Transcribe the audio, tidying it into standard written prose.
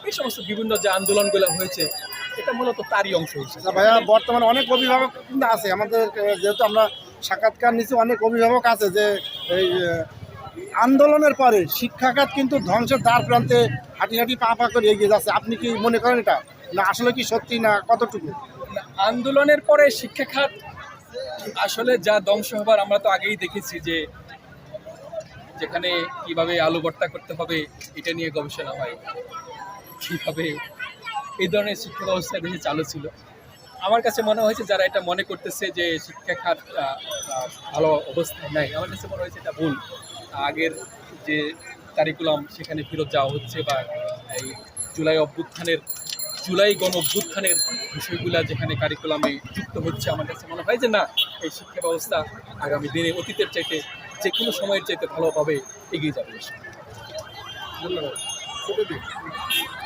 এই সমস্ত বিভিন্ন যে আন্দোলনগুলো হয়েছে এটা মূলত তারই অংশ হয়েছে। ভাইয়া বর্তমানে অনেক অভিভাবক কিন্তু আছে আমাদের, যেহেতু আমরা সাক্ষাৎকার নিচ্ছি, অনেক অভিভাবক আছে যে এই আন্দোলনের পরে শিক্ষাখাত কিন্তু ধ্বংসের দ্বার প্রান্তে হাঁটি হাঁটি পা পা করে এগিয়ে যাচ্ছে। আপনি কি মনে করেন এটা, না আসলে কি সত্যি, না কতটুকু? আন্দোলনের পরে শিক্ষা খাত আসলে যা ধ্বংস হবার আমরা তো আগেই দেখেছি, যে যেখানে কিভাবে আলু ভর্তা করতে হবে এটা নিয়ে গবেষণা হয়, কীভাবে এই ধরনের শিক্ষা ব্যবস্থা দেশে চালু ছিল। আমার কাছে মনে হয়েছে যারা এটা মনে করতেছে যে শিক্ষা খাত ভালো অবস্থায় নাই, আমার কাছে মনে হয়েছে এটা ভুল। আগের যে কারিকুলাম সেখানে ফেরত যাওয়া হচ্ছে, বা এই জুলাই গণ অভ্যুত্থানের বিষয়গুলো যেখানে কারিকুলামে যুক্ত হচ্ছে, আমার কাছে মনে হয় যে না, এই শিক্ষা ব্যবস্থা আগামী দিনে অতীতের চাইতে যে কোনো সময়ের চাইতে ভালোভাবে এগিয়ে যাবে। ধন্যবাদ।